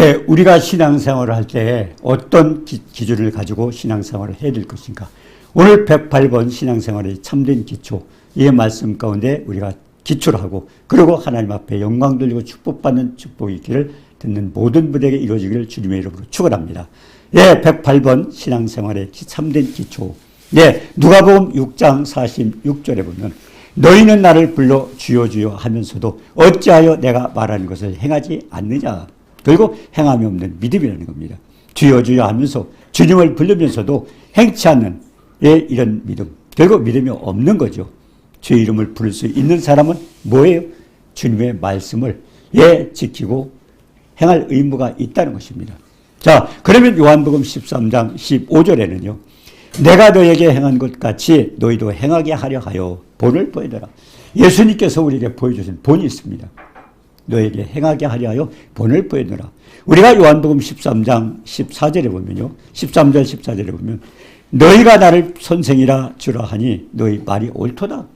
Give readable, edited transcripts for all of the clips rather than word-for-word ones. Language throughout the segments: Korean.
예, 우리가 신앙생활을 할 때 어떤 기준을 가지고 신앙생활을 해야 될 것인가. 오늘 108번 신앙생활의 참된 기초, 이 말씀 가운데 우리가 기초를 하고, 그리고 하나님 앞에 영광 돌리고 축복받는 축복의 길을 듣는 모든 분에게 이루어지기를 주님의 이름으로 축원합니다. 예, 108번 신앙생활의 참된 기초. 예, 누가복음 6장 46절에 보면 너희는 나를 불러 주여 주여 하면서도 어찌하여 내가 말하는 것을 행하지 않느냐. 그리고 행함이 없는 믿음이라는 겁니다. 주여 주여 하면서 주님을 부르면서도 행치 않는 이런 믿음. 결국 믿음이 없는 거죠. 주의 이름을 부를 수 있는 사람은 뭐예요? 주님의 말씀을 지키고 행할 의무가 있다는 것입니다. 자, 그러면 요한복음 13장 15절에는요. 내가 너에게 행한 것 같이 너희도 행하게 하려 하여 본을 보여줘라. 예수님께서 우리에게 보여주신 본이 있습니다. 너에게 행하게 하려 하여 본을 보여줘라. 우리가 요한복음 13장 14절에 보면요. 13절 14절에 보면 너희가 나를 선생이라 주라 하니 너희 말이 옳도다.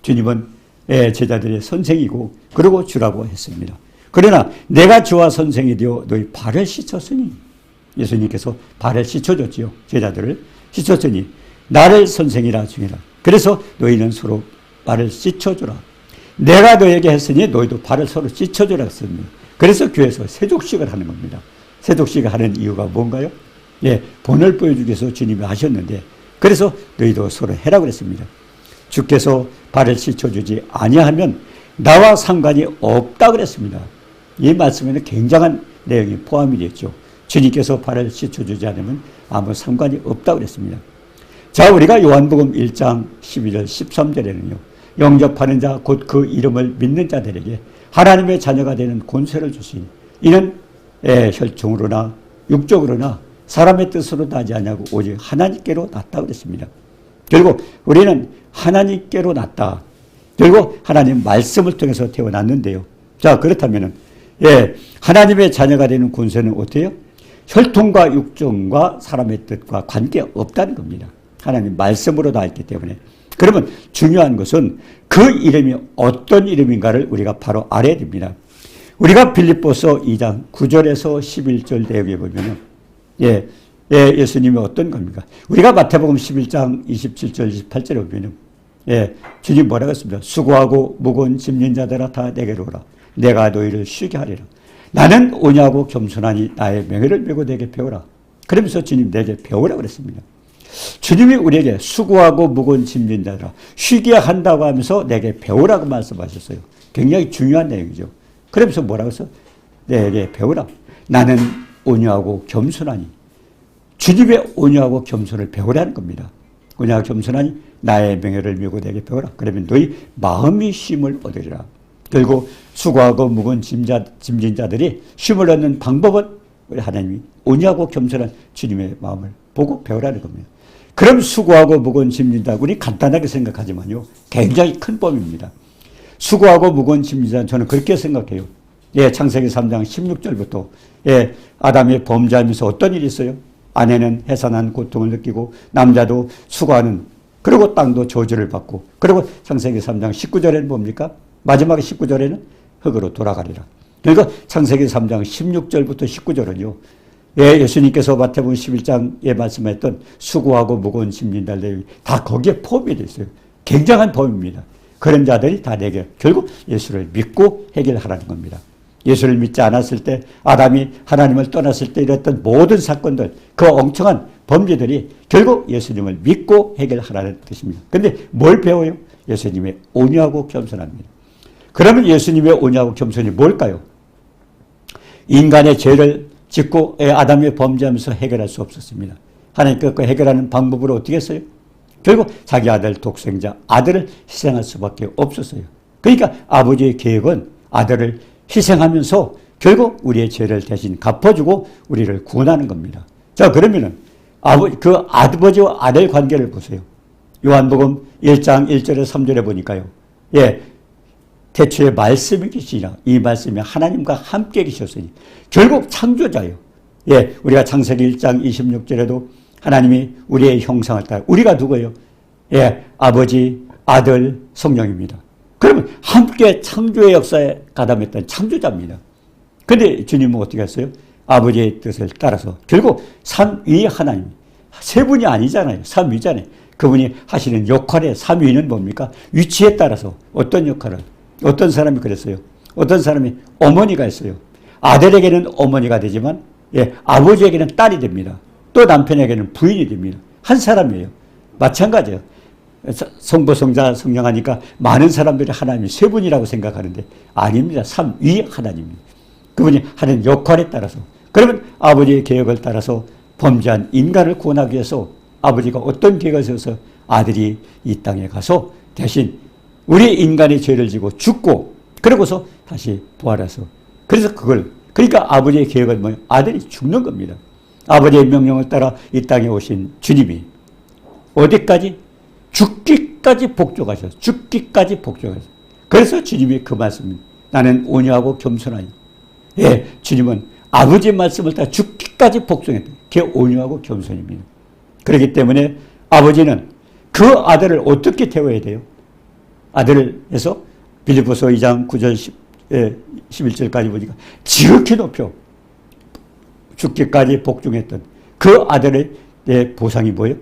주님은 제자들의 선생이고 그러고 주라고 했습니다. 그러나 내가 주와 선생이 되어 너희 발을 씻었으니, 예수님께서 발을 씻어줬지요. 제자들을 씻었으니 나를 선생이라 주니라. 그래서 너희는 서로 발을 씻어주라. 내가 너에게 했으니 너희도 발을 서로 씻어주라 했습니다. 그래서 교회에서 세족식을 하는 겁니다. 세족식을 하는 이유가 뭔가요? 본을 보여주기 위해서 주님이 하셨는데, 그래서 너희도 서로 해라고 그랬습니다. 주께서 발을 씻어주지 아니하면 나와 상관이 없다 그랬습니다. 이 말씀에는 굉장한 내용이 포함이 됐죠. 주님께서 발을 씻어주지 않으면 아무 상관이 없다 그랬습니다. 자, 우리가 요한복음 1장 12절 13절에는요. 영접하는 자 곧 그 이름을 믿는 자들에게 하나님의 자녀가 되는 권세를 주시니 이는 혈통으로나 육적으로나 사람의 뜻으로 나지 아니하고 오직 하나님께로 났다 그랬습니다. 결국 우리는 하나님께로 났다. 결국 하나님 말씀을 통해서 태어났는데요. 자, 그렇다면은 하나님의 자녀가 되는 권세는 어때요? 혈통과 육종과 사람의 뜻과 관계 없다는 겁니다. 하나님 말씀으로 다 있기 때문에. 그러면 중요한 것은 그 이름이 어떤 이름인가를 우리가 바로 알아야 됩니다. 우리가 빌립보서 2장 9절에서 11절 내용에 보면은 예수님이 어떤 겁니까? 우리가 마태복음 11장 27절 28절에 보면은 주님 뭐라고 했습니다. 수고하고 무거운 짐진 자들아 다 내게로 오라. 내가 너희를 쉬게 하리라. 나는 온유하고 겸손하니 나의 명예를 메고 내게 배우라. 그러면서 주님 내게 배우라 그랬습니다. 주님이 우리에게 수고하고 무거운 짐진 자들아 쉬게 한다고 하면서 내게 배우라고 말씀하셨어요. 굉장히 중요한 내용이죠. 그러면서 뭐라고 했어요? 내게 배우라. 나는 온유하고 겸손하니. 주님의 온유하고 겸손을 배우라는 겁니다. 온유하고 겸손하니 나의 명예를 메고 내게 배우라. 그러면 너희 마음이 쉼을 얻으리라. 결국 수고하고 무거운 짐진 자들이 쉼을 얻는 방법은 우리 하나님이 온유하고 겸손한 주님의 마음을 보고 배우라는 겁니다. 그럼 수고하고 무거운 짐진 자, 우리 간단하게 생각하지만요. 굉장히 큰 범위입니다. 수고하고 무거운 짐진 자, 저는 그렇게 생각해요. 창세기 3장 16절부터 아담이 범죄하면서 어떤 일이 있어요? 아내는 해산한 고통을 느끼고 남자도 수고하는, 그리고 땅도 저주를 받고, 그리고 창세기 3장 19절에는 뭡니까? 마지막 19절에는 흙으로 돌아가리라. 그러니까 창세기 3장 16절부터 19절은요. 예수님께서 마태복음 11장에 말씀했던 수고하고 무거운 짐진 자들 내용이 다 거기에 포함이 되어 있어요. 굉장한 범위입니다. 그런 자들이 다 내게 결국 예수를 믿고 해결하라는 겁니다. 예수를 믿지 않았을 때, 아담이 하나님을 떠났을 때 이랬던 모든 사건들, 그 엉청한 범죄들이 결국 예수님을 믿고 해결하라는 뜻입니다. 그런데 뭘 배워요? 예수님의 온유하고 겸손합니다. 그러면 예수님의 온유하고 겸손이 뭘까요? 인간의 죄를 짓고 아담이 범죄하면서 해결할 수 없었습니다. 하나님께서 그 해결하는 방법으로 어떻게 했어요? 결국 자기 아들 독생자 아들을 희생할 수밖에 없었어요. 그러니까 아버지의 계획은 아들을 희생하면서 결국 우리의 죄를 대신 갚아주고 우리를 구원하는 겁니다. 자, 그러면은 그 아버지와 아들 관계를 보세요. 요한복음 1장 1절에 3절에 보니까요. 태초에 말씀이 계시니라. 이 말씀이 하나님과 함께 계셨으니 결국 창조자예요. 우리가 창세기 1장 26절에도 하나님이 우리의 형상을 따라, 우리가 누구예요? 아버지, 아들, 성령입니다. 그러면 함께 창조의 역사에 가담했던 창조자입니다. 그런데 주님은 어떻게 했어요? 아버지의 뜻을 따라서 결국 삼위 하나님, 세 분이 아니잖아요. 삼위잖아요. 그분이 하시는 역할의 삼위는 뭡니까? 위치에 따라서 어떤 역할을, 어떤 사람이 그랬어요. 어떤 사람이 어머니가 있어요. 아들에게는 어머니가 되지만 아버지에게는 딸이 됩니다. 또 남편에게는 부인이 됩니다. 한 사람이에요. 마찬가지예요. 성부, 성자, 성령하니까 많은 사람들이 하나님이 세 분이라고 생각하는데 아닙니다. 삼위 하나님입니다. 그분이 하는 역할에 따라서. 그러면 아버지의 계획을 따라서 범죄한 인간을 구원하기 위해서 아버지가 어떤 계획을 세워서 아들이 이 땅에 가서 대신 우리 인간의 죄를 지고 죽고 그러고서 다시 부활해서 그래서 그러니까 아버지의 계획은 뭐예요? 아들이 죽는 겁니다. 아버지의 명령을 따라 이 땅에 오신 주님이 어디까지? 죽기까지 복종하셨어요. 죽기까지 복종하셨어요. 그래서 주님이 그 말씀, 나는 온유하고 겸손하니. 주님은 아버지의 말씀을 따라 죽기까지 복종했다. 그게 온유하고 겸손입니다. 그렇기 때문에 아버지는 그 아들을 어떻게 태워야 돼요? 아들을 해서 빌립보서 2장 9절 11절까지 보니까 지극히 높여 죽기까지 복종했던 그 아들의 보상이 뭐예요?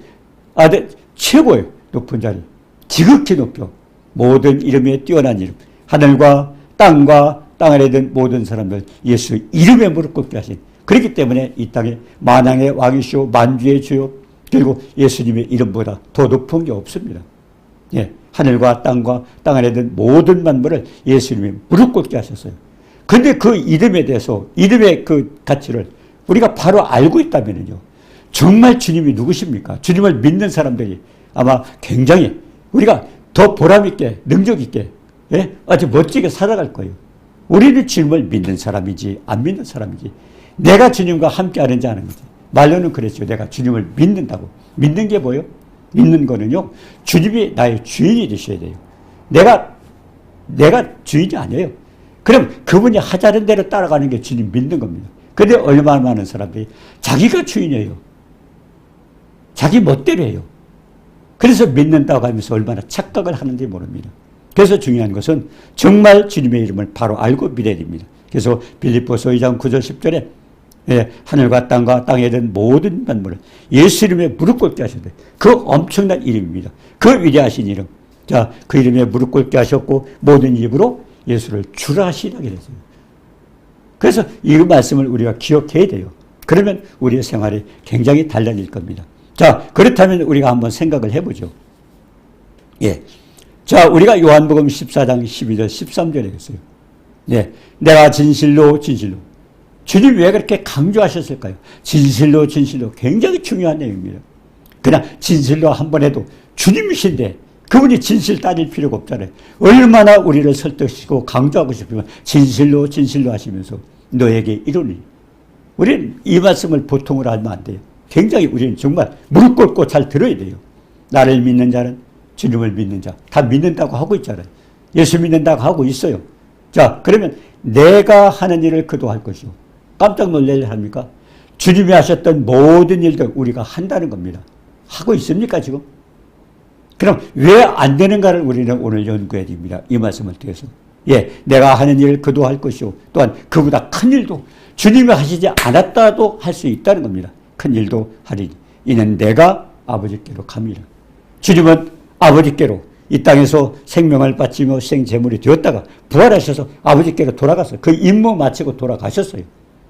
아들 최고의 높은 자리, 지극히 높여 모든 이름에 뛰어난 이름, 하늘과 땅과 땅 아래에 있는 모든 사람들 예수 이름에 무릎 꿇게 하신. 그렇기 때문에 이 땅에 만왕의 왕이시오 만주의 주요, 결국 예수님의 이름보다 더 높은 게 없습니다. 하늘과 땅과 땅 아래에 있는 모든 만물을 예수님이 무릎 꿇게 하셨어요. 그런데 그 이름에 대해서, 이름의 그 가치를 우리가 바로 알고 있다면요, 정말 주님이 누구십니까? 주님을 믿는 사람들이 아마 굉장히 우리가 더 보람있게, 능력있게, 아주 멋지게 살아갈 거예요. 우리는 주님을 믿는 사람이지 안 믿는 사람이지, 내가 주님과 함께 하는지 아는 거지. 말로는 그랬죠. 내가 주님을 믿는다고. 믿는 게 뭐예요? 믿는 거는요, 주님이 나의 주인이 되셔야 돼요. 내가 주인이 아니에요. 그럼 그분이 하자는 대로 따라가는 게 주님 믿는 겁니다. 그런데 얼마나 많은 사람들이 자기가 주인이에요. 자기 멋대로 해요. 그래서 믿는다고 하면서 얼마나 착각을 하는지 모릅니다. 그래서 중요한 것은 정말 주님의 이름을 바로 알고 믿어야 됩니다. 그래서 빌립보서 2장 9절 10절에 하늘과 땅과 땅에 있는 모든 만물을 예수 이름에 무릎 꿇게 하셨대. 그 엄청난 이름입니다. 그 위대하신 이름. 자, 그 이름에 무릎 꿇게 하셨고 모든 입으로 예수를 주라 하시라 그랬어요. 그래서 이 말씀을 우리가 기억해야 돼요. 그러면 우리의 생활이 굉장히 달라질 겁니다. 자, 그렇다면 우리가 한번 생각을 해보죠. 자, 우리가 요한복음 14장 12절 13절에 했어요. 내가 진실로 진실로. 주님 왜 그렇게 강조하셨을까요? 진실로 진실로. 굉장히 중요한 내용입니다. 그냥 진실로 한 번 해도 주님이신데 그분이 진실 따질 필요가 없잖아요. 얼마나 우리를 설득시키고 강조하고 싶으면 진실로 진실로 하시면서 너에게 이르니. 우리는 이 말씀을 보통으로 하면 안 돼요. 굉장히 우리는 정말 무릎 꿇고 잘 들어야 돼요. 나를 믿는 자는 주님을 믿는 자. 다 믿는다고 하고 있잖아요. 예수 믿는다고 하고 있어요. 자, 그러면 내가 하는 일을 그도 할 것이요. 깜짝 놀래야 합니까? 주님이 하셨던 모든 일들 우리가 한다는 겁니다. 하고 있습니까, 지금? 그럼 왜 안 되는가를 우리는 오늘 연구해야 됩니다. 이 말씀을 통해서. 내가 하는 일을 그도 할 것이요. 또한 그보다 큰 일도 주님이 하시지 않았다도 할 수 있다는 겁니다. 큰 일도 하리니. 이는 내가 아버지께로 갑니다. 주님은 아버지께로 이 땅에서 생명을 바치며 생제물이 되었다가 부활하셔서 아버지께로 돌아갔어요. 그 임무 마치고 돌아가셨어요.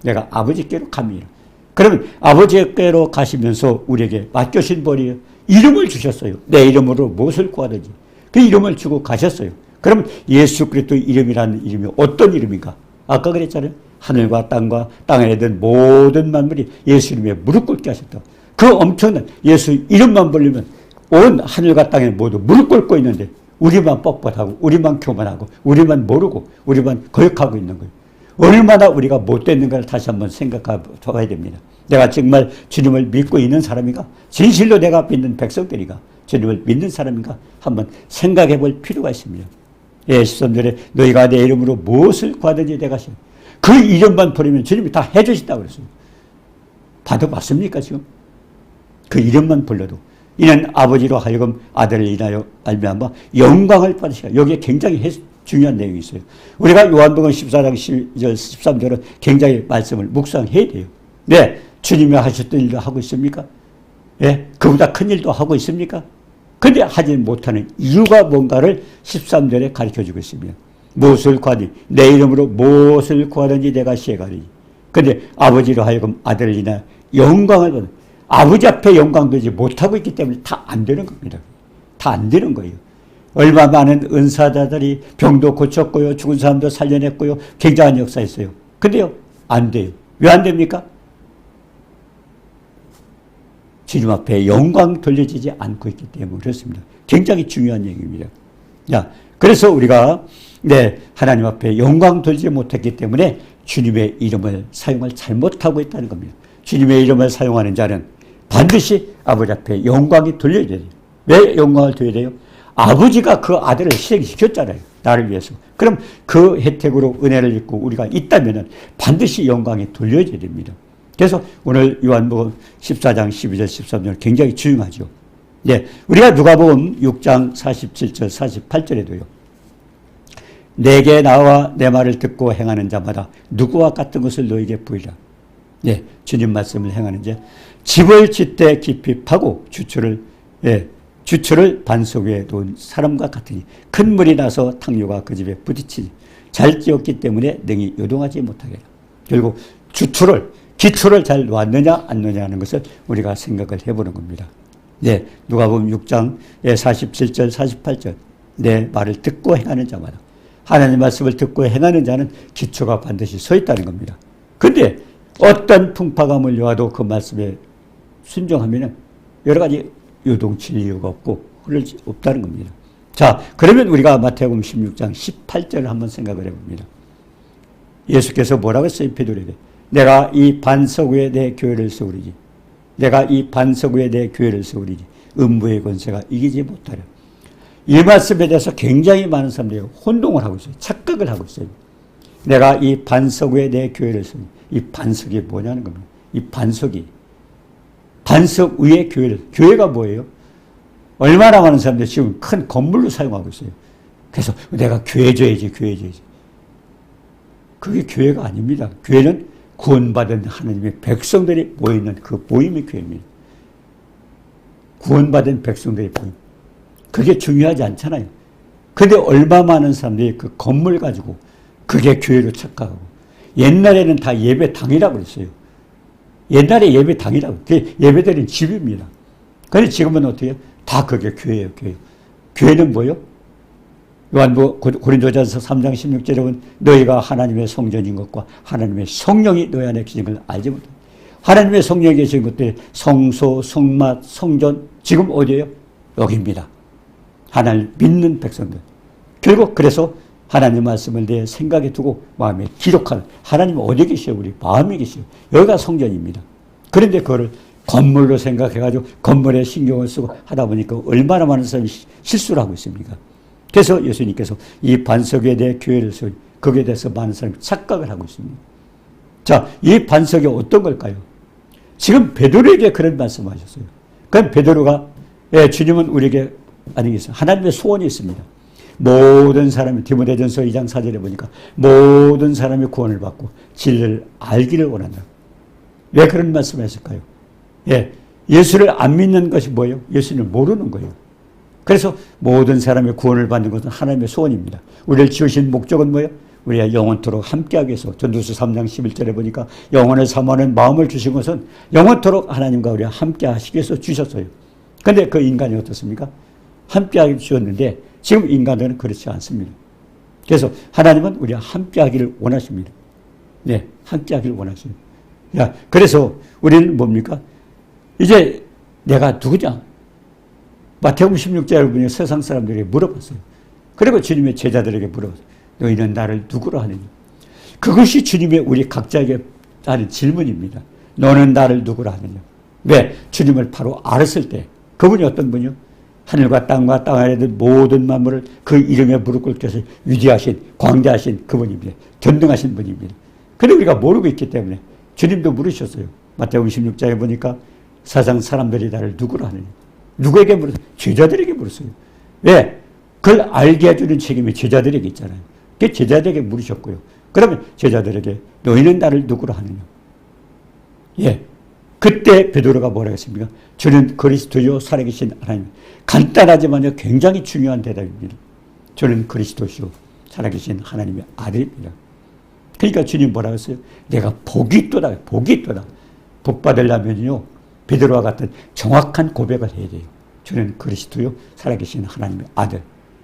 내가 아버지께로 갑니다. 그러면 아버지께로 가시면서 우리에게 맡겨신 벌이에요. 이름을 주셨어요. 내 이름으로 무엇을 구하든지. 그 이름을 주고 가셨어요. 그러면 예수 그리스도의 이름이라는 이름이 어떤 이름인가? 아까 그랬잖아요. 하늘과 땅과 땅에 있는 모든 만물이 예수 이름에 무릎 꿇게 하셨다. 그 엄청난 예수 이름만 불리면 온 하늘과 땅에 모두 무릎 꿇고 있는데 우리만 뻣뻣하고 우리만 교만하고 우리만 모르고 우리만 거역하고 있는 거예요. 얼마나 우리가 못됐는가를 다시 한번 생각해봐야 됩니다. 내가 정말 주님을 믿고 있는 사람인가? 진실로 내가 믿는 백성들이가 주님을 믿는 사람인가? 한번 생각해 볼 필요가 있습니다. 13절에 너희가 내 이름으로 무엇을 구하든지 내가 하시오. 그 이름만 부르면 주님이 다 해주신다고 그랬어요. 받아봤습니까 지금? 그 이름만 불러도. 이는 아버지로 하여금 아들을 인하여 알미암아 영광을 받으시라. 여기에 굉장히 중요한 내용이 있어요. 우리가 요한복음 14장 12절 13절은 굉장히 말씀을 묵상해야 돼요. 네, 주님이 하셨던 일도 하고 있습니까? 예, 그보다 큰 일도 하고 있습니까? 근데 하지 못하는 이유가 뭔가를 13절에 가르쳐주고 있습니다. 무엇을 구하니 내 이름으로 무엇을 구하든지 내가 시행하리니. 근데 아버지로 하여금 아들을 인하여 영광을 받는, 아버지 앞에 영광 되지 못하고 있기 때문에 다 안 되는 겁니다. 다 안 되는 거예요. 얼마 많은 은사자들이 병도 고쳤고요, 죽은 사람도 살려냈고요, 굉장한 역사였어요. 근데요, 안 돼요. 왜 안 됩니까? 주님 앞에 영광 돌려지지 않고 있기 때문에 그렇습니다. 굉장히 중요한 얘기입니다. 자, 그래서 우리가 하나님 앞에 영광 돌리지 못했기 때문에 주님의 이름을 사용을 잘못하고 있다는 겁니다. 주님의 이름을 사용하는 자는 반드시 아버지 앞에 영광이 돌려야 돼요. 왜 영광을 돌려야 돼요? 아버지가 그 아들을 희생시켰잖아요. 나를 위해서. 그럼 그 혜택으로 은혜를 입고 우리가 있다면 반드시 영광이 돌려져야 됩니다. 그래서 오늘 요한복음 14장 12절 13절 굉장히 중요하죠. 네, 우리가 누가복음 6장 47절 48절에도요. 내게 나와 내 말을 듣고 행하는 자마다 누구와 같은 것을 너에게 보이라. 네, 주님 말씀을 행하는 자. 집을 짓되 깊이 파고 주추를 반석 위에 놓은 사람과 같으니 큰 물이 나서 탕류가 그 집에 부딪히니 잘 지었기 때문에 능히 요동하지 못하게 하라. 결국 기초를 잘 놓았느냐 안 놓느냐 하는 것을 우리가 생각을 해보는 겁니다. 네, 누가복음 6장 47절 48절 내 말을 듣고 행하는 자마다 하나님 말씀을 듣고 행하는 자는 기초가 반드시 서 있다는 겁니다. 그런데 어떤 풍파가 몰려와도 그 말씀에 순종하면 여러 가지 요동칠 이유가 없고 흐를 없다는 겁니다. 자, 그러면 우리가 마태복음 16장 18절을 한번 생각을 해봅니다. 예수께서 뭐라고 했어요? 베드로에게. 내가 이 반석 위에 내 교회를 세우리니. 내가 이 반석 위에 내 교회를 세우리니. 음부의 권세가 이기지 못하려. 이 말씀에 대해서 굉장히 많은 사람들이 혼동을 하고 있어요. 착각을 하고 있어요. 내가 이 반석 위에 내 교회를 세우리니. 이 반석이 뭐냐는 겁니다. 이 반석 위에 교회가 뭐예요? 얼마나 많은 사람들이 지금 큰 건물로 사용하고 있어요. 그래서 내가 교회 줘야지. 그게 교회가 아닙니다. 교회는 구원받은 하나님의 백성들이 모이는 그 모임이 교회입니다. 구원받은 백성들의 모임. 그게 중요하지 않잖아요. 근데 얼마 많은 사람들이 그 건물 가지고 그게 교회로 착각하고 옛날에는 다 예배당이라고 그랬어요. 옛날에 예배당이라고. 예배드리는 집입니다. 그런데 지금은 어떻게 해요? 다 그게 교회예요. 교회는 뭐예요? 고린도전서 3장 16절에 보면 너희가 하나님의 성전인 것과 하나님의 성령이 너희 안에 계신 걸 알지 못해. 하나님의 성령이 계신 것들이 성소, 성막, 성전 지금 어디예요? 여기입니다. 하나님을 믿는 백성들. 결국 그래서 하나님 말씀을 내 생각에 두고 마음에 기록하는 하나님은 어디 계시요? 우리 마음에 계시요. 여기가 성전입니다. 그런데 그거를 건물로 생각해가지고 건물에 신경을 쓰고 하다 보니까 얼마나 많은 사람이 실수를 하고 있습니까? 그래서 예수님께서 이 반석에 대해 교회를 세우니 거기에 대해서 많은 사람이 착각을 하고 있습니다. 자, 이 반석이 어떤 걸까요? 지금 베드로에게 그런 말씀을 하셨어요. 그럼 베드로가 주님은 우리에게 아니겠어요. 하나님의 소원이 있습니다. 모든 사람이 디모데전서 2장 4절에 보니까 모든 사람이 구원을 받고 진리를 알기를 원한다. 왜 그런 말씀을 했을까요? 예수를 안 믿는 것이 뭐예요? 예수를 모르는 거예요. 그래서 모든 사람이 구원을 받는 것은 하나님의 소원입니다. 우리를 지으신 목적은 뭐예요? 우리가 영원토록 함께하기 위해서 전도서 3장 11절에 보니까 영원을 사모하는 마음을 주신 것은 영원토록 하나님과 우리가 함께하시기 위해서 주셨어요. 그런데 그 인간이 어떻습니까? 함께하기 주셨는데 지금 인간들은 그렇지 않습니다. 그래서 하나님은 우리가 함께하기를 원하십니다. 네, 함께하기를 원하십니다. 그래서 우리는 뭡니까? 이제 내가 누구냐? 마태복음 16장을 보니 세상 사람들에게 물어봤어요. 그리고 주님의 제자들에게 물어봤어요. 너희는 나를 누구로 하느냐? 그것이 주님의 우리 각자에게 하는 질문입니다. 너는 나를 누구로 하느냐? 왜? 주님을 바로 알았을 때 그분이 어떤 분이요? 하늘과 땅 아래 있는 모든 만물을 그 이름에 무릎 꿇게 해서 위대하신 광대하신 그분입니다. 전능하신 분입니다. 그런데 우리가 모르고 있기 때문에 주님도 물으셨어요. 마태복음 16장에 보니까 세상 사람들이 나를 누구로 하느냐? 누구에게 물었어요? 제자들에게 물었어요. 왜? 그걸 알게 해주는 책임이 제자들에게 있잖아요. 그 제자들에게 물으셨고요. 그러면 제자들에게 너희는 나를 누구로 하느냐? 예. 그때 베드로가 뭐라고 했습니까? 저는 그리스도요 살아계신 하나님. 간단하지만요 굉장히 중요한 대답입니다. 저는 그리스도시요 살아계신 하나님의 아들입니다. 그러니까 주님 뭐라고 했어요? 내가 복이 있도다. 복이 있도다. 복 받으려면요 베드로와 같은 정확한 고백을 해야 돼요. 저는 그리스도요 살아계신 하나님의 아들.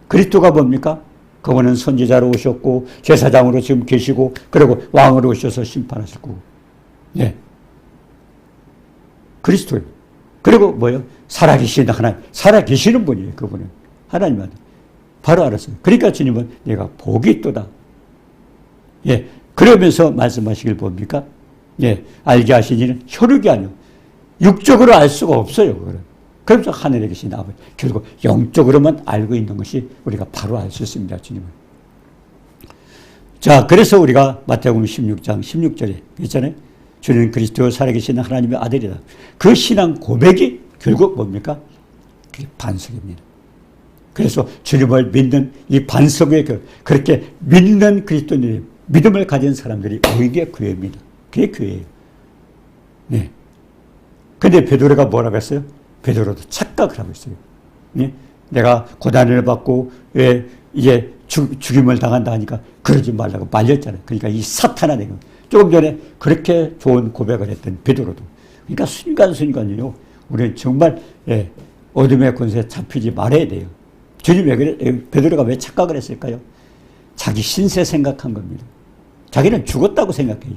그리스도가 뭡니까? 그분은 선지자로 오셨고 제사장으로 지금 계시고 그리고 왕으로 오셔서 심판하실 거고. 네. 그리스도예요. 그리고 뭐예요? 살아계신 하나님. 살아계시는 분이에요. 그분은. 하나님 아들. 바로 알았어요. 그러니까 주님은 내가 복이 있도다. 예. 그러면서 말씀하시길 뭡니까? 예. 알게 하시니는 혈육이 아니요. 육적으로 알 수가 없어요. 그거는. 그래서 하늘에 계신 아버지. 결국 영적으로만 알고 있는 것이 우리가 바로 알 수 있습니다. 주님은. 자, 그래서 우리가 마태복음 16장 16절에 있잖아요. 주는 그리스도 살아계신 하나님의 아들이다. 그 신앙 고백이 결국 뭡니까? 그게 반석입니다. 그래서 주님을 믿는 이 반석에 그렇게 믿는 그리스도인들이 믿음을 가진 사람들이 오히려 교회입니다. 그게 교회예요. 네. 근데 베드로가 뭐라고 했어요? 베드로도 착각을 하고 있어요. 네? 내가 고난을 받고 왜 이제 죽임을 당한다 하니까 그러지 말라고 말렸잖아요. 그러니까 이 사탄아 내가 조금 전에 그렇게 좋은 고백을 했던 베드로도. 그러니까 순간순간이요. 우리는 정말 어둠의 권세에 잡히지 말아야 돼요. 주님이 왜 그래? 베드로가 왜 착각을 했을까요? 자기 신세 생각한 겁니다. 자기는 죽었다고 생각해요.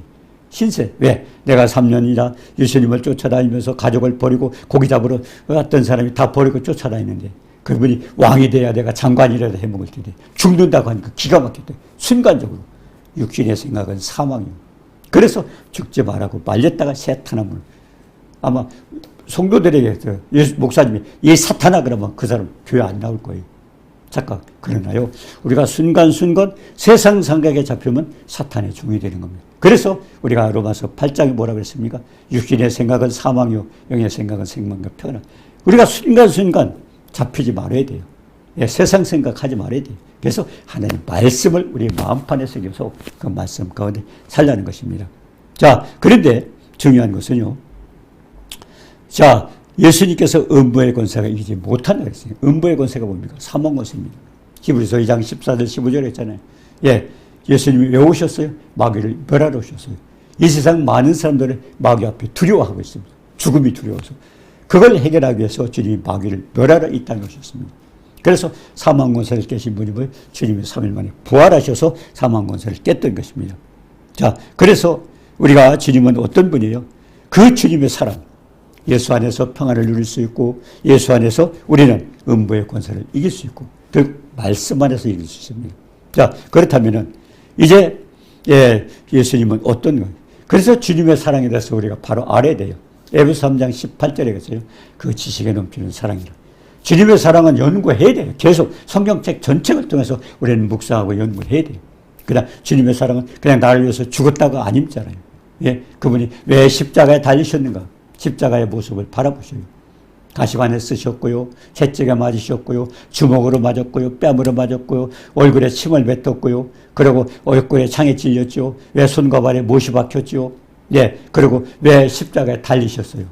신세. 왜? 내가 3년이나 예수님을 쫓아다니면서 가족을 버리고 고기 잡으러 왔던 사람이 다 버리고 쫓아다니는데 그분이 왕이 돼야 내가 장관이라도 해먹을 텐데 죽는다고 하니까 기가 막혔대. 순간적으로. 육신의 생각은 사망이에요. 그래서 죽지 말라고 말렸다가 사탄함을 아마 성도들에게 목사님이 이 사탄아 그러면 그 사람 교회 안 나올 거예요. 잠깐 그러나요. 우리가 순간순간 세상 생각에 잡히면 사탄의 종이 되는 겁니다. 그래서 우리가 로마서 8장에 뭐라고 그랬습니까? 육신의 생각은 사망이요 영의 생각은 생명과 평안. 우리가 순간순간 잡히지 말아야 돼요. 예, 세상 생각하지 말아야 돼요. 그래서 하나님 말씀을 우리 마음판에 새겨서 그 말씀 가운데 살라는 것입니다. 자, 그런데 중요한 것은요. 자, 예수님께서 음부의 권세가 이기지 못한다 그랬어요. 음부의 권세가 뭡니까? 사망 권세입니다. 히브리서 2장 14절 15절에 했잖아요. 예, 예수님이 왜 오셨어요? 마귀를 멸하러 오셨어요. 이 세상 많은 사람들은 마귀 앞에 두려워하고 있습니다. 죽음이 두려워서. 그걸 해결하기 위해서 주님이 마귀를 멸하러 이 땅에 오셨습니다. 그래서 사망 권세를 깨신 분이 뭐예요? 주님이 3일 만에 부활하셔서 사망 권세를 깼던 것입니다. 자, 그래서 우리가 주님은 어떤 분이에요? 그 주님의 사랑, 예수 안에서 평안을 누릴 수 있고 예수 안에서 우리는 음부의 권세를 이길 수 있고 그 말씀 안에서 이길 수 있습니다. 자, 그렇다면은 이제 예수님은 어떤 거예요? 그래서 주님의 사랑에 대해서 우리가 바로 알아야 돼요. 에베소 3장 18절에 그랬어요. 그 지식에 넘치는 사랑이라. 주님의 사랑은 연구해야 돼요. 계속 성경책 전체를 통해서 우리는 묵상하고 연구해야 돼요. 그다음 주님의 사랑은 그냥 나를 위해서 죽었다가 아니잖아요. 예, 그분이 왜 십자가에 달리셨는가? 십자가의 모습을 바라보셔요. 가시관에 쓰셨고요. 채찍에 맞으셨고요. 주먹으로 맞았고요. 뺨으로 맞았고요. 얼굴에 침을 뱉었고요. 그리고 얼굴에 창에 찔렸죠. 왜 손과 발에 못이 박혔죠. 예, 그리고 왜 십자가에 달리셨어요.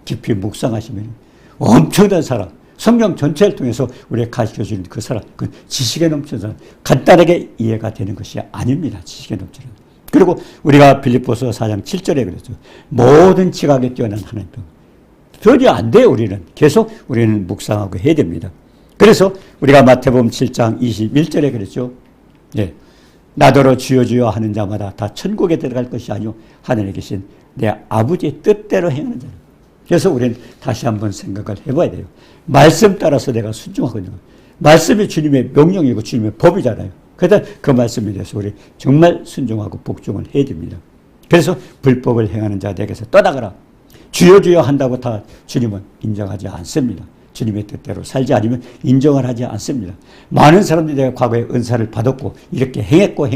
깊이 묵상하시면 엄청난 사랑. 성경 전체를 통해서 우리가 가르쳐주는 그 사람, 그 지식에 넘치는 사람, 간단하게 이해가 되는 것이 아닙니다. 지식에 넘치는. 그리고 우리가 빌립보서 4장 7절에 그랬죠. 모든 지각에 뛰어난 하나님. 전혀 안 돼요, 우리는. 계속 우리는 묵상하고 해야 됩니다. 그래서 우리가 마태복음 7장 21절에 그랬죠. 예. 나더러 주여 주여 하는 자마다 다 천국에 들어갈 것이 아니요 하늘에 계신 내 아버지의 뜻대로 행하는 자는. 그래서 우리는 다시 한번 생각을 해봐야 돼요. 말씀 따라서 내가 순종하고 있는 거예요. 말씀이 주님의 명령이고 주님의 법이잖아요. 그래서 그 말씀에 대해서 우리 정말 순종하고 복종을 해야 됩니다. 그래서 불법을 행하는 자들에게서 떠나가라. 주여 주여 한다고 다 주님은 인정하지 않습니다. 주님의 뜻대로 살지 않으면 인정을 하지 않습니다. 많은 사람들이 내가 과거에 은사를 받았고 이렇게 행했고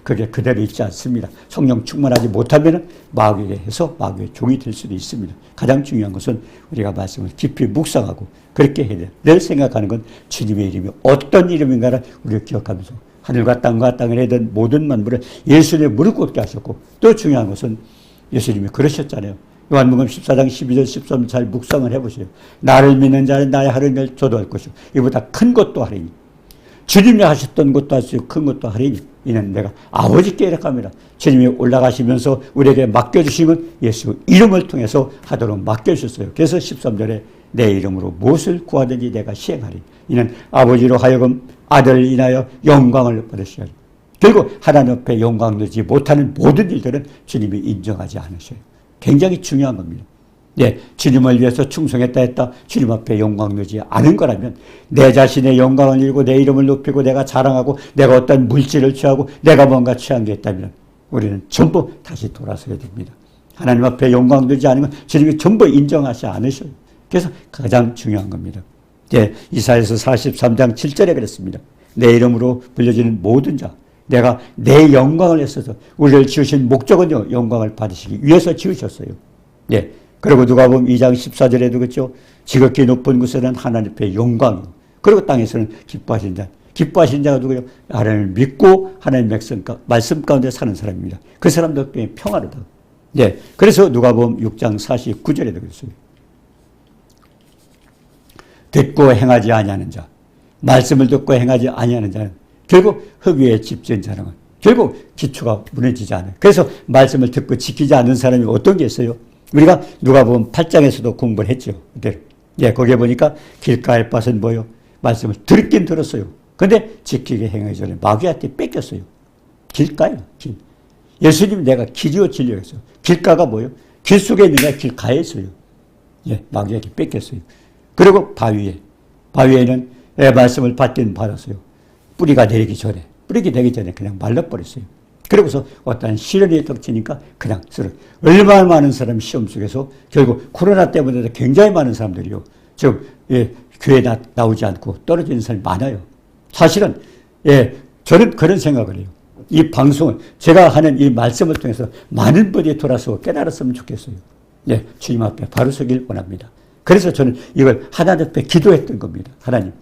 그게 그대로 있지 않습니다. 성령 충만하지 못하면 마귀에게 해서 마귀의 종이 될 수도 있습니다. 가장 중요한 것은 우리가 말씀을 깊이 묵상하고 그렇게 해야 돼요. 늘 생각하는 건 주님의 이름이 어떤 이름인가를 우리가 기억하면서 하늘과 땅을 해던 모든 만물을 예수님의 무릎 꿇게 하셨고 또 중요한 것은 예수님이 그러셨잖아요. 요한복음 14장 12절 13절 잘 묵상을 해보세요. 나를 믿는 자는 나의 하루를 저도 할 것이고 이보다 큰 것도 하리니 주님이 하셨던 것도 할 수 있고 큰 것도 하리니 이는 내가 아버지께 이렇합니다. 주님이 올라가시면서 우리에게 맡겨주시면 예수 이름을 통해서 하도록 맡겨주셨어요. 그래서 13절에 내 이름으로 무엇을 구하든지 내가 시행하리. 이는 아버지로 하여금 아들을 인하여 영광을 받으시리. 결국 하나님 앞에 영광 누리지 못하는 모든 일들은 주님이 인정하지 않으셔요. 굉장히 중요한 겁니다. 네, 주님을 위해서 충성했다 했다 주님 앞에 영광 누리지 않은 거라면 내 자신의 영광을 잃고 내 이름을 높이고 내가 자랑하고 내가 어떤 물질을 취하고 내가 뭔가 취한 게 있다면 우리는 전부 다시 돌아서야 됩니다. 하나님 앞에 영광 누리지 않으면 주님이 전부 인정하지 않으셔요. 그래서 가장 중요한 겁니다. 네, 이사야서 43장 7절에 그랬습니다. 내 이름으로 불려지는 모든 자 내가 내 영광을 애써서 우리를 지으신 목적은요 영광을 받으시기 위해서 지으셨어요. 예. 그리고 누가복음 2장 14절에도 그렇죠. 지극히 높은 곳에는 하나님 앞에 영광. 그리고 땅에서는 기뻐하신 자. 기뻐하신 자가 누구예요? 하나님을 믿고 하나님 말씀 가운데 사는 사람입니다. 그 사람들 꽤 평화로다. 예. 그래서 누가복음 6장 49절에도 그랬어요. 듣고 행하지 아니하는 자. 말씀을 듣고 행하지 아니하는 자는 결국 흙 위에 집 지은 자랑은 결국 기초가 무너지지 않아요. 그래서 말씀을 듣고 지키지 않는 사람이 어떤 게 있어요? 우리가 누가복음 8장에서도 공부를 했죠. 예, 거기에 보니까 길가의 밭은 뭐요? 말씀을 듣긴 들었어요. 근데 지키게 행하기 전에 마귀한테 뺏겼어요. 길가요. 길. 예수님 내가 길이요 진리요 했어요. 길가가 뭐요? 길 속에 있는 게 길가에 있어요. 예, 마귀에게 뺏겼어요. 그리고 바위에는 말씀을 받긴 받았어요. 뿌리가 되기 전에 그냥 말라버렸어요. 그러고서 어떤 시련이 닥치니까 그냥 쓰러. 얼마나 많은 사람이 시험 속에서 결국 코로나 때문에 굉장히 많은 사람들이요. 지금 교회에 나오지 않고 떨어지는 사람이 많아요. 사실은 저는 그런 생각을 해요. 이 방송을 제가 하는 이 말씀을 통해서 많은 분이 돌아서 깨달았으면 좋겠어요. 주님 앞에 바로 서길 원합니다. 그래서 저는 이걸 하나님 앞에 기도했던 겁니다. 하나님.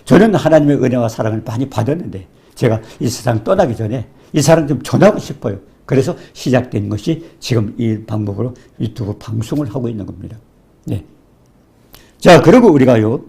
저는 하나님의 은혜와 사랑을 많이 받았는데 제가 이 세상 떠나기 전에 이 사람 좀 전하고 싶어요. 그래서 시작된 것이 지금 이 방법으로 유튜브 방송을 하고 있는 겁니다. 네. 자, 그리고 우리가요,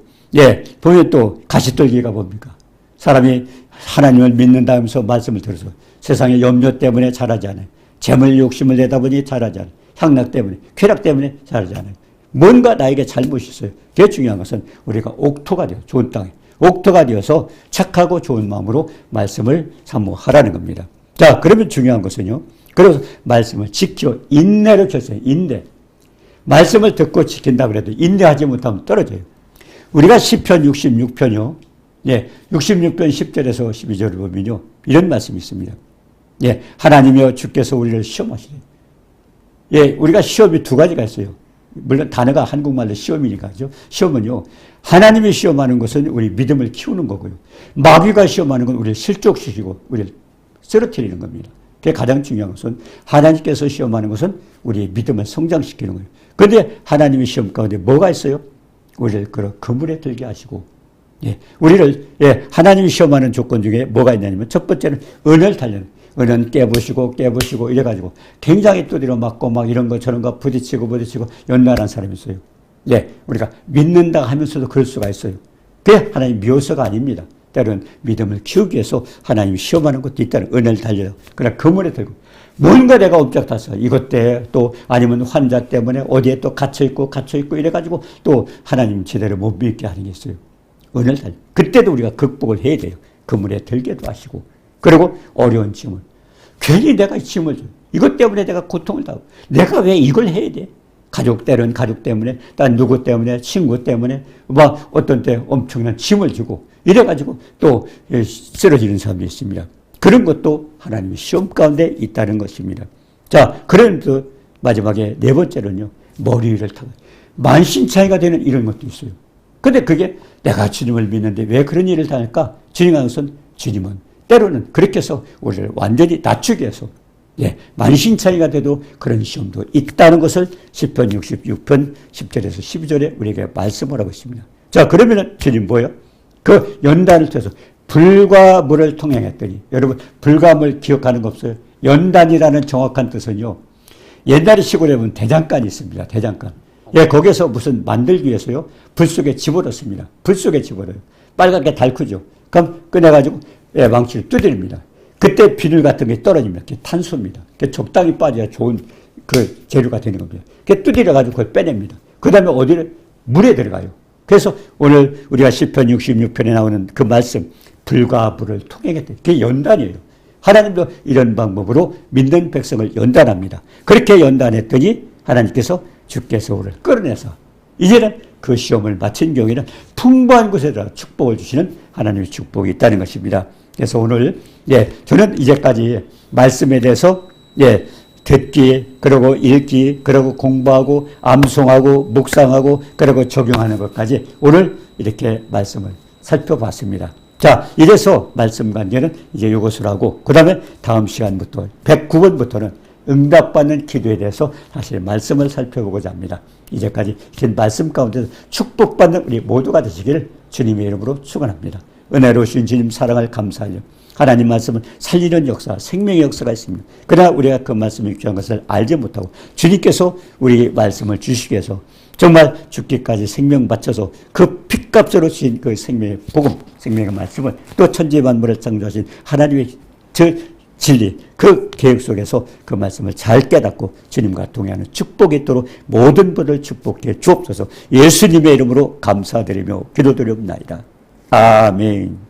보면 또 가시떨기가 뭡니까? 사람이 하나님을 믿는다면서 말씀을 들어서 세상의 염려 때문에 잘하지 않아요. 재물 욕심을 내다 보니 잘하지 않아요. 향락 때문에, 쾌락 때문에 잘하지 않아요. 뭔가 나에게 잘못이 있어요. 그게 중요한 것은 우리가 옥토가 돼요. 좋은 땅에. 옥토가 되어서 착하고 좋은 마음으로 말씀을 사모하라는 겁니다. 자, 그러면 중요한 것은요. 그래서 말씀을 지켜 인내를 줬어요. 인내. 말씀을 듣고 지킨다 그래도 인내하지 못하면 떨어져요. 우리가 시편 66편이요. 66편 10절에서 12절을 보면요. 이런 말씀이 있습니다. 하나님이여 주께서 우리를 시험하시래요. 우리가 시험이 두 가지가 있어요. 물론 단어가 한국말로 시험이니까죠. 시험은요. 하나님이 시험하는 것은 우리 믿음을 키우는 거고요. 마귀가 시험하는 건 우리를 실족시키고 우리를 쓰러뜨리는 겁니다. 그게 가장 중요한 것은 하나님께서 시험하는 것은 우리의 믿음을 성장시키는 거예요. 그런데 하나님의 시험 가운데 뭐가 있어요? 우리를 그런 그물에 들게 하시고 우리를 하나님이 시험하는 조건 중에 뭐가 있냐면 첫 번째는 은을 달려는 은은 깨부시고 이래가지고 굉장히 두드려 맞고 막 이런 거 저런 거 부딪히고 연말한 사람이 있어요. 우리가 믿는다 하면서도 그럴 수가 있어요. 그게 하나님 미워서가 아닙니다. 때로는 믿음을 키우기 위해서 하나님이 시험하는 것도 있다는 은을 달려요. 그러나 그물에 들고 뭔가 내가 옴짝탔어. 이것 때문에 또 아니면 환자 때문에 어디에 또 갇혀있고 이래가지고 또 하나님 제대로 못 믿게 하는 게 있어요. 은을 달려. 그때도 우리가 극복을 해야 돼요. 그물에 들게도 하시고. 그리고 어려운 짐을. 괜히 내가 짐을 줘요. 이것 때문에 내가 고통을 당하고. 내가 왜 이걸 해야 돼? 가족 때문에, 딴 누구 때문에, 친구 때문에, 막 어떤 때 엄청난 짐을 주고, 이래가지고 또 쓰러지는 사람도 있습니다. 그런 것도 하나님의 시험 가운데 있다는 것입니다. 자, 그런데 마지막에 네 번째로는요, 머리 위를 타고, 만신창이가 되는 이런 것도 있어요. 근데 그게 내가 주님을 믿는데 왜 그런 일을 당할까? 주님의 것은 주님은 때로는 그렇게 해서 우리를 완전히 낮추기 위해서 만신창이가 돼도 그런 시험도 있다는 것을 시편 66편 10절에서 12절에 우리에게 말씀을 하고 있습니다. 자, 그러면은 주님 뭐예요? 그 연단을 통해서 불과 물을 통행했더니, 여러분 불과 물 기억하는 거 없어요? 연단이라는 정확한 뜻은요, 옛날에 시골에 보면 대장간이 있습니다. 대장간. 거기에서 무슨 만들기 위해서요, 불 속에 집어넣습니다. 불 속에 집어넣어요. 빨갛게 달크죠. 그럼 꺼내가지고 망치를 두드립니다. 그때 비늘 같은 게 떨어집니다. 그게 탄소입니다. 그게 적당히 빠져야 좋은 그 재료가 되는 겁니다. 그게 두드려가지고 그걸 빼냅니다. 그 다음에 어디를? 물에 들어가요. 그래서 오늘 우리가 시편 66편에 나오는 그 말씀, 불과 물을 통행했다. 그게 연단이에요. 하나님도 이런 방법으로 믿는 백성을 연단합니다. 그렇게 연단했더니 하나님께서 주께서 우리를 끌어내서 이제는 그 시험을 마친 경우에는 풍부한 곳에다 축복을 주시는 하나님의 축복이 있다는 것입니다. 그래서 오늘 저는 이제까지 말씀에 대해서 듣기, 그리고 읽기, 그리고 공부하고 암송하고 묵상하고 그리고 적용하는 것까지 오늘 이렇게 말씀을 살펴봤습니다. 자, 이래서 말씀 관계는 이제 이것으로 하고, 그 다음에 다음 시간부터 109번부터는 응답받는 기도에 대해서 사실 말씀을 살펴보고자 합니다. 이제까지 긴 말씀 가운데서 축복받는 우리 모두가 되시기를 주님의 이름으로 축원합니다. 은혜로우신 주님 사랑을 감사하며 하나님 말씀은 살리는 역사, 생명의 역사가 있습니다. 그러나 우리가 그 말씀이 귀한 것을 알지 못하고 주님께서 우리 말씀을 주시기 위해서 정말 죽기까지 생명 바쳐서 그 핏값으로 주신 그 생명의 복음, 생명의 말씀을 또 천지 만물을 창조하신 하나님의 진리, 그 계획 속에서 그 말씀을 잘 깨닫고 주님과 동행하는 축복이 있도록 모든 분을 축복해 주옵소서. 예수님의 이름으로 감사드리며 기도드리옵나이다. 아멘.